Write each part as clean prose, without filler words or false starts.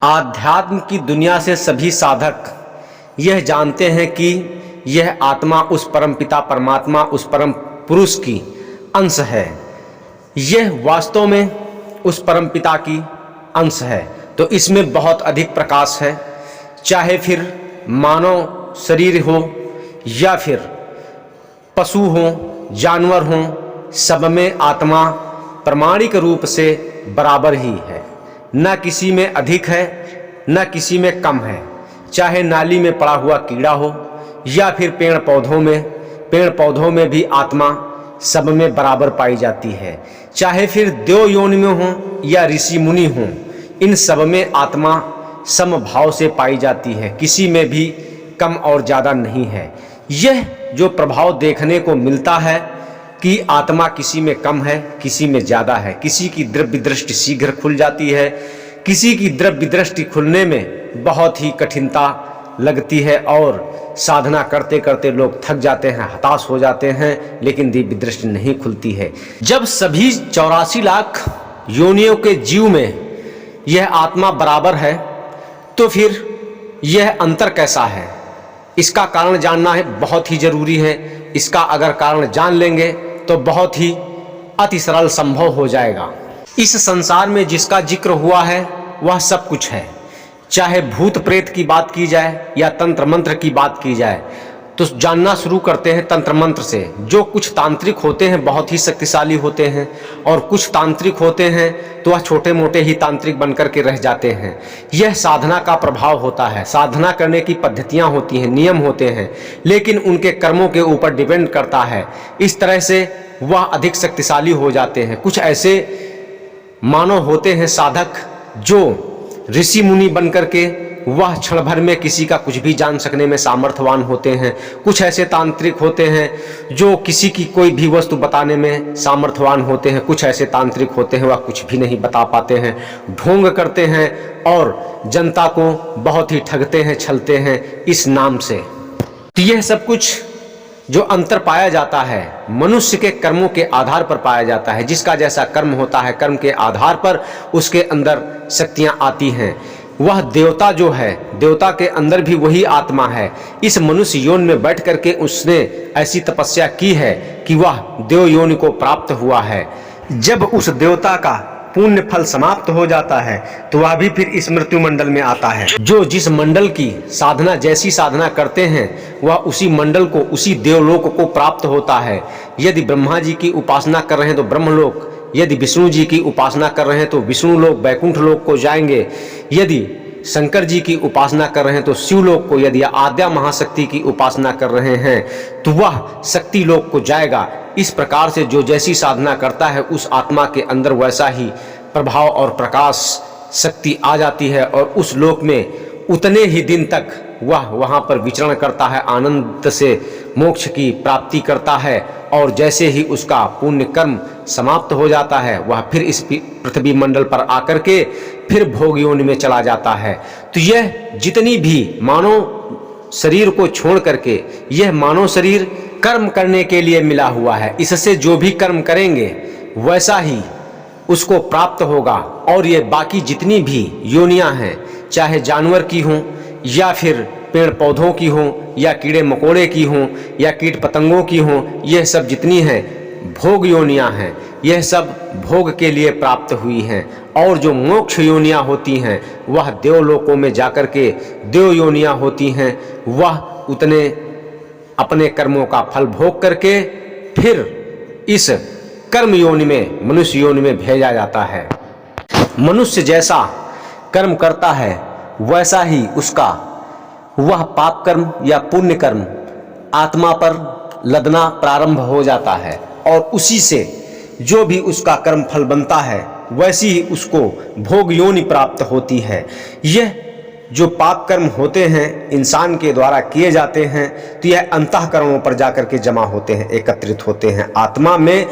आध्यात्म की दुनिया से सभी साधक यह जानते हैं कि यह आत्मा उस परमपिता परमात्मा उस परम पुरुष की अंश है। यह वास्तव में उस परमपिता की अंश है, तो इसमें बहुत अधिक प्रकाश है। चाहे फिर मानव शरीर हो या फिर पशु हो, जानवर हो, सब में आत्मा प्रामाणिक रूप से बराबर ही है। न किसी में अधिक है न किसी में कम है। चाहे नाली में पड़ा हुआ कीड़ा हो या फिर पेड़ पौधों में भी आत्मा सब में बराबर पाई जाती है। चाहे फिर देव योनि में हो या ऋषि मुनि हो, इन सब में आत्मा समभाव से पाई जाती है, किसी में भी कम और ज़्यादा नहीं है। यह जो प्रभाव देखने को मिलता है कि आत्मा किसी में कम है किसी में ज़्यादा है, किसी की द्रव्य दृष्टि शीघ्र खुल जाती है, किसी की द्रव्य दृष्टि खुलने में बहुत ही कठिनता लगती है और साधना करते करते लोग थक जाते हैं, हताश हो जाते हैं, लेकिन दिव्य दृष्टि नहीं खुलती है। जब सभी 84 लाख योनियों के जीव में यह आत्मा बराबर है तो फिर यह अंतर कैसा है, इसका कारण जानना है बहुत ही जरूरी है। इसका अगर कारण जान लेंगे तो बहुत ही अति सरल संभव हो जाएगा। इस संसार में जिसका जिक्र हुआ है वह सब कुछ है। चाहे भूत प्रेत की बात की जाए या तंत्र मंत्र की बात की जाए, तो जानना शुरू करते हैं तंत्र मंत्र से। जो कुछ तांत्रिक होते हैं बहुत ही शक्तिशाली होते हैं और कुछ तांत्रिक होते हैं तो वह छोटे मोटे ही तांत्रिक बनकर के रह जाते हैं। यह साधना का प्रभाव होता है। साधना करने की पद्धतियां होती हैं, नियम होते हैं, लेकिन उनके कर्मों के ऊपर डिपेंड करता है। इस तरह से वह अधिक शक्तिशाली हो जाते हैं। कुछ ऐसे मानव होते हैं साधक जो ऋषि मुनि बनकर के वह क्षण भर में किसी का कुछ भी जान सकने में सामर्थ्यवान होते हैं। कुछ ऐसे तांत्रिक होते हैं जो किसी की कोई भी वस्तु बताने में सामर्थ्यवान होते हैं। कुछ ऐसे तांत्रिक होते हैं वह कुछ भी नहीं बता पाते हैं, ढोंग करते हैं और जनता को बहुत ही ठगते हैं, छलते हैं इस नाम से। तो यह सब कुछ जो अंतर पाया जाता है मनुष्य के कर्मों के आधार पर पाया जाता है। जिसका जैसा कर्म होता है कर्म के आधार पर उसके अंदर शक्तियां आती हैं। वह देवता जो है, देवता के अंदर भी वही आत्मा है। इस मनुष्य योनि में बैठ करके उसने ऐसी तपस्या की है कि वह देव योनि को प्राप्त हुआ है। जब उस देवता का पुण्य फल समाप्त हो जाता है तो वह भी फिर इस मृत्यु मंडल में आता है। जो जिस मंडल की साधना जैसी साधना करते हैं वह उसी मंडल को, उसी देवलोक को प्राप्त होता है। यदि ब्रह्मा जी की उपासना कर रहे हैं तो ब्रह्मलोक, यदि विष्णु जी की उपासना कर रहे हैं तो विष्णु लोक वैकुंठ लोक को जाएंगे, यदि शंकर जी की उपासना कर रहे हैं तो शिवलोक को, यदि आद्या महाशक्ति की उपासना कर रहे हैं तो वह शक्ति लोक को जाएगा। इस प्रकार से जो जैसी साधना करता है उस आत्मा के अंदर वैसा ही प्रभाव और प्रकाश शक्ति आ जाती है और उस लोक में उतने ही दिन तक वह वहाँ पर विचरण करता है, आनंद से मोक्ष की प्राप्ति करता है। और जैसे ही उसका पुण्य कर्म समाप्त हो जाता है वह फिर इस पृथ्वी मंडल पर आकर के फिर भोग योनि में चला जाता है। तो यह जितनी भी मानव शरीर को छोड़ करके यह मानव शरीर कर्म करने के लिए मिला हुआ है। इससे जो भी कर्म करेंगे वैसा ही उसको प्राप्त होगा। और ये बाकी जितनी भी योनियां हैं, चाहे जानवर की हों या फिर पेड़ पौधों की हों या कीड़े मकोड़े की हों या कीट पतंगों की हों, यह सब जितनी हैं भोग योनियां हैं। यह सब भोग के लिए प्राप्त हुई हैं। और जो मोक्ष योनियां होती हैं वह देवलोकों में जाकर के देव योनियां होती हैं। वह उतने अपने कर्मों का फल भोग करके फिर इस कर्म योनि में, मनुष्य योनि में भेजा जाता है। मनुष्य जैसा कर्म करता है वैसा ही उसका वह पाप कर्म या पुण्य कर्म आत्मा पर लदना प्रारंभ हो जाता है और उसी से जो भी उसका कर्म फल बनता है वैसी ही उसको भोग योनि प्राप्त होती है। यह जो पाप कर्म होते हैं इंसान के द्वारा किए जाते हैं तो यह अंतःकरणों पर जाकर के जमा होते हैं, एकत्रित होते हैं। आत्मा में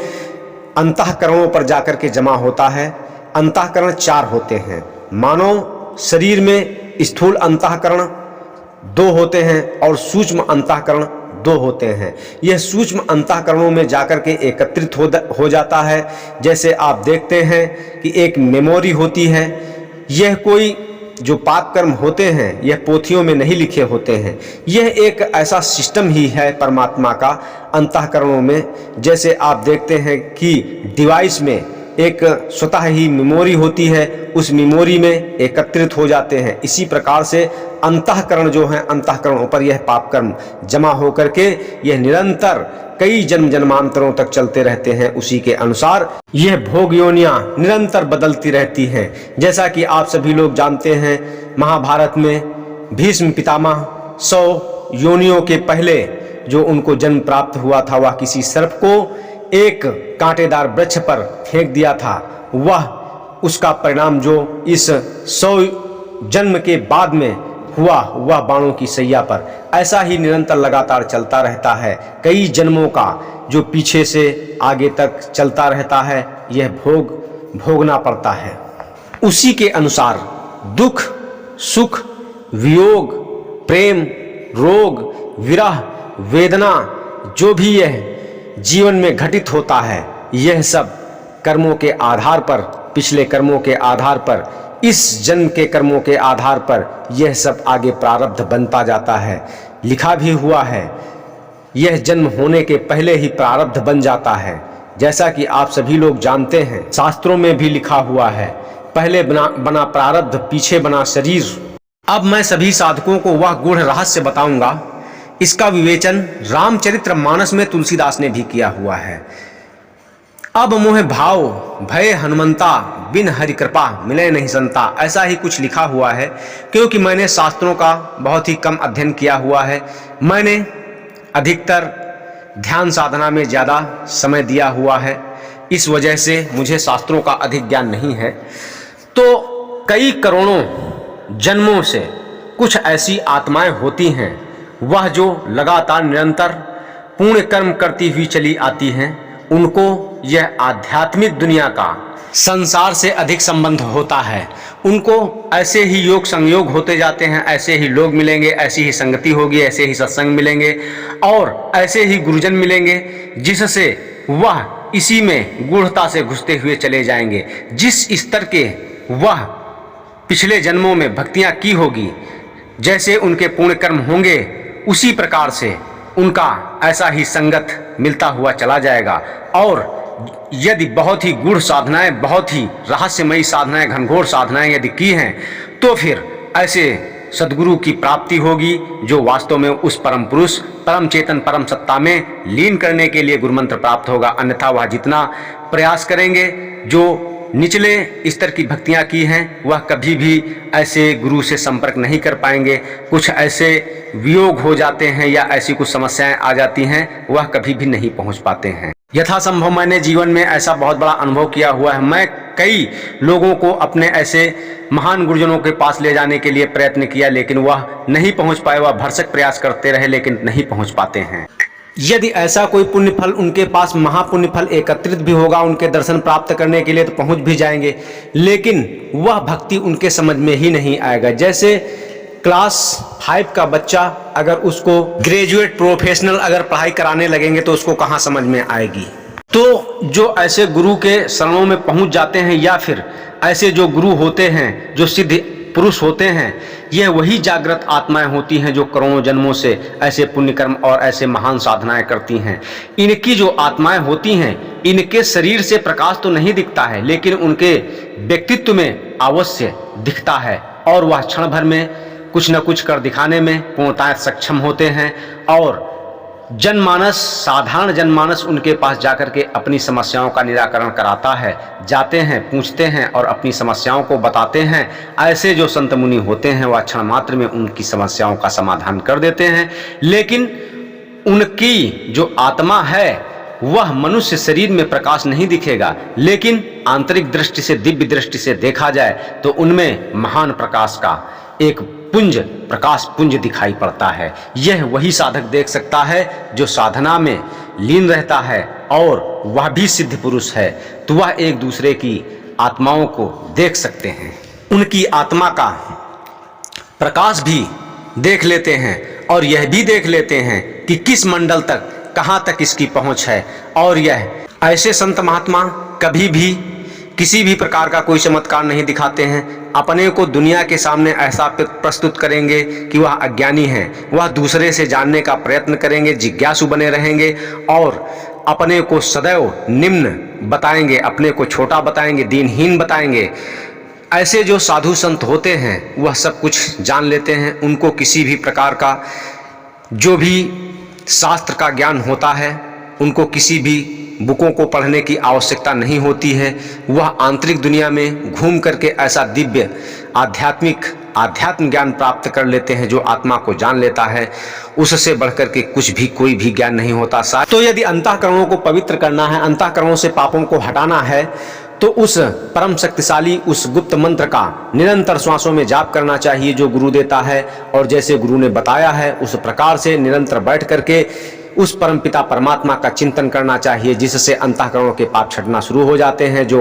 अंतःकरणों पर जाकर के जमा होता है। अंतःकरण 4 होते हैं। मानव शरीर में स्थूल अंतःकरण 2 होते हैं और सूक्ष्म अंतःकरण 2 होते हैं। यह सूक्ष्म अंतःकरणों में जाकर के एकत्रित हो जाता है। जैसे आप देखते हैं कि एक मेमोरी होती है, यह कोई जो पाप कर्म होते हैं यह पोथियों में नहीं लिखे होते हैं। यह एक ऐसा सिस्टम ही है परमात्मा का अंतःकरणों में। जैसे आप देखते हैं कि डिवाइस में एक स्वतः ही मेमोरी होती है, उस मेमोरी में एकत्रित हो जाते हैं। इसी प्रकार से अंतःकरण जो है, अंतःकरणों पर यह पाप कर्म जमा होकर के यह निरंतर कई जन्म जन्मांतरों तक चलते रहते हैं। उसी के अनुसार यह भोग योनियां निरंतर बदलती रहती हैं। जैसा कि आप सभी लोग जानते हैं, महाभारत में भीष्म पितामह 100 योनियों के पहले जो उनको जन्म प्राप्त हुआ था, वह किसी सर्प को एक कांटेदार वृक्ष पर फेंक दिया था। वह उसका परिणाम जो इस 100 जन्म के बाद में हुआ, वह बाणों की सैया पर। ऐसा ही निरंतर लगातार चलता रहता है। कई जन्मों का जो पीछे से आगे तक चलता रहता है, यह भोगना पड़ता है। उसी के अनुसार दुख, सुख, वियोग, प्रेम, रोग, विरह, वेदना, जो भी यह जीवन में घटित होता है, यह सब कर्मों के आधार पर, पिछले कर्मों के आधार पर, इस जन्म के कर्मों के आधार पर यह सब आगे प्रारब्ध बनता जाता है। लिखा भी हुआ है, यह जन्म होने के पहले ही प्रारब्ध बन जाता है। जैसा कि आप सभी लोग जानते हैं, शास्त्रों में भी लिखा हुआ है, पहले बना प्रारब्ध, पीछे बना शरीर। अब मैं सभी साधकों को वह गूढ़ रहस्य बताऊंगा। इसका विवेचन रामचरितमानस में तुलसीदास ने भी किया हुआ है। अब मोह भाव भय हनुमंता, बिन हरि कृपा मिले नहीं संता, ऐसा ही कुछ लिखा हुआ है। क्योंकि मैंने शास्त्रों का बहुत ही कम अध्ययन किया हुआ है, मैंने अधिकतर ध्यान साधना में ज़्यादा समय दिया हुआ है, इस वजह से मुझे शास्त्रों का अधिक ज्ञान नहीं है। तो कई करोड़ों जन्मों से कुछ ऐसी आत्माएं होती हैं, वह जो लगातार निरंतर पुण्य कर्म करती हुई चली आती हैं, उनको यह आध्यात्मिक दुनिया का संसार से अधिक संबंध होता है। उनको ऐसे ही योग संयोग होते जाते हैं, ऐसे ही लोग मिलेंगे, ऐसी ही संगति होगी, ऐसे ही सत्संग मिलेंगे और ऐसे ही गुरुजन मिलेंगे, जिससे वह इसी में गूढ़ता से घुसते हुए चले जाएंगे। जिस स्तर के वह पिछले जन्मों में भक्तियां की होगी, जैसे उनके पुण्य कर्म होंगे, उसी प्रकार से उनका ऐसा ही संगत मिलता हुआ चला जाएगा। और यदि बहुत ही गूढ़ साधनाएं, बहुत ही रहस्यमयी साधनाएं, घनघोर साधनाएं यदि की हैं, तो फिर ऐसे सद्गुरु की प्राप्ति होगी, जो वास्तव में उस परम पुरुष, परम चेतन, परम सत्ता में लीन करने के लिए गुरुमंत्र प्राप्त होगा। अन्यथा वह जितना प्रयास करेंगे, जो निचले स्तर की भक्तियां की हैं, वह कभी भी ऐसे गुरु से संपर्क नहीं कर पाएंगे। कुछ ऐसे वियोग हो जाते हैं या ऐसी कुछ समस्याएं आ जाती हैं, वह कभी भी नहीं पहुंच पाते हैं। यथासंभव मैंने जीवन में ऐसा बहुत बड़ा अनुभव किया हुआ है। मैं कई लोगों को अपने ऐसे महान गुरुजनों के पास ले जाने के लिए प्रयत्न किया, लेकिन वह नहीं पहुंच पाए। वह भरसक प्रयास करते रहे, लेकिन नहीं पहुंच पाते हैं। यदि ऐसा कोई पुण्य फल उनके पास, महापुण्य फल एकत्रित भी होगा उनके दर्शन प्राप्त करने के लिए, तो पहुंच भी जाएंगे, लेकिन वह भक्ति उनके समझ में ही नहीं आएगा। जैसे क्लास 5 का बच्चा, अगर उसको ग्रेजुएट प्रोफेशनल अगर पढ़ाई कराने लगेंगे, तो उसको कहाँ समझ में आएगी। तो जो ऐसे गुरु के शरणों में पहुंच जाते हैं, या फिर ऐसे जो गुरु होते हैं, जो सिद्ध पुरुष होते हैं, यह वही जागृत आत्माएं होती हैं जो करोड़ों जन्मों से ऐसे पुण्य कर्म और ऐसे महान साधनाएं करती हैं। इनकी जो आत्माएं होती हैं, इनके शरीर से प्रकाश तो नहीं दिखता है, लेकिन उनके व्यक्तित्व में अवश्य दिखता है, और वह क्षण भर में कुछ न कुछ कर दिखाने में पूर्णतः सक्षम होते हैं। और जनमानस, साधारण जनमानस उनके पास जाकर के अपनी समस्याओं का निराकरण कराता है, जाते हैं, पूछते हैं और अपनी समस्याओं को बताते हैं। ऐसे जो संत मुनि होते हैं, वह क्षण मात्र में उनकी समस्याओं का समाधान कर देते हैं। लेकिन उनकी जो आत्मा है, वह मनुष्य शरीर में प्रकाश नहीं दिखेगा, लेकिन आंतरिक दृष्टि से, दिव्य दृष्टि से देखा जाए तो उनमें महान प्रकाश का एक पुंज, प्रकाश पुंज दिखाई पड़ता है। यह वही साधक देख सकता है जो साधना में लीन रहता है, और वह भी सिद्ध पुरुष है, तो वह एक दूसरे की आत्माओं को देख सकते हैं, उनकी आत्मा का प्रकाश भी देख लेते हैं, और यह भी देख लेते हैं कि किस मंडल तक, कहाँ तक इसकी पहुँच है। और यह ऐसे संत महात्मा कभी भी किसी भी प्रकार का कोई चमत्कार नहीं दिखाते हैं। अपने को दुनिया के सामने ऐसा प्रस्तुत करेंगे कि वह अज्ञानी हैं। वह दूसरे से जानने का प्रयत्न करेंगे, जिज्ञासु बने रहेंगे और अपने को सदैव निम्न बताएंगे, अपने को छोटा बताएंगे, दीनहीन बताएंगे। ऐसे जो साधु संत होते हैं वह सब कुछ जान लेते हैं। उनको किसी भी प्रकार का जो भी शास्त्र का ज्ञान होता है, उनको किसी भी बुकों को पढ़ने की आवश्यकता नहीं होती है। वह आंतरिक दुनिया में घूम करके ऐसा दिव्य आध्यात्म ज्ञान प्राप्त कर लेते हैं जो आत्मा को जान लेता है। उससे बढ़कर के कुछ भी कोई भी ज्ञान नहीं होता। तो यदि अंतःकरणों को पवित्र करना है, अंतःकरणों से पापों को हटाना है, तो उस परम शक्तिशाली उस गुप्त मंत्र का निरंतर श्वासों में जाप करना चाहिए जो गुरु देता है। और जैसे गुरु ने बताया है उस प्रकार से निरंतर बैठ करके उस परमपिता परमात्मा का चिंतन करना चाहिए, जिससे अंतःकरणों के पाप छटना शुरू हो जाते हैं। जो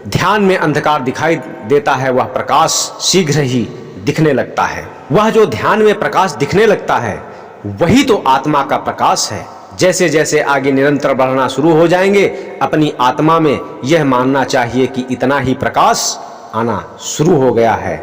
ध्यान में अंधकार दिखाई देता है वह प्रकाश शीघ्र ही दिखने लगता है। वह जो ध्यान में प्रकाश दिखने लगता है वही तो आत्मा का प्रकाश है। जैसे जैसे आगे निरंतर बढ़ना शुरू हो जाएंगे, अपनी आत्मा में यह मानना चाहिए कि इतना ही प्रकाश आना शुरू हो गया है।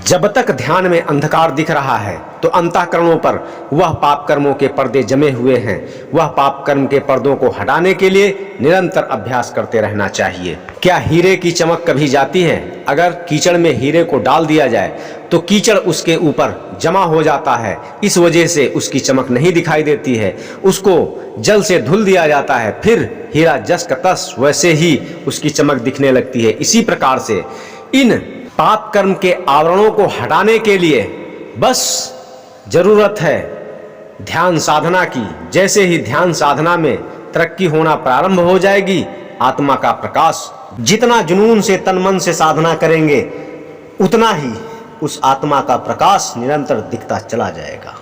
जब तक ध्यान में अंधकार दिख रहा है तो अंतःकरणों पर वह पाप कर्मों के पर्दे जमे हुए हैं। वह पाप कर्म के पर्दों को हटाने के लिए निरंतर अभ्यास करते रहना चाहिए। क्या हीरे की चमक कभी जाती है? अगर कीचड़ में हीरे को डाल दिया जाए तो कीचड़ उसके ऊपर जमा हो जाता है, इस वजह से उसकी चमक नहीं दिखाई देती है। उसको जल से धुल दिया जाता है, फिर हीरा जस का तस वैसे ही उसकी चमक दिखने लगती है। इसी प्रकार से इन पाप कर्म के आवरणों को हटाने के लिए बस जरूरत है ध्यान साधना की। जैसे ही ध्यान साधना में तरक्की होना प्रारंभ हो जाएगी, आत्मा का प्रकाश, जितना जुनून से तन मन से साधना करेंगे उतना ही उस आत्मा का प्रकाश निरंतर दिखता चला जाएगा।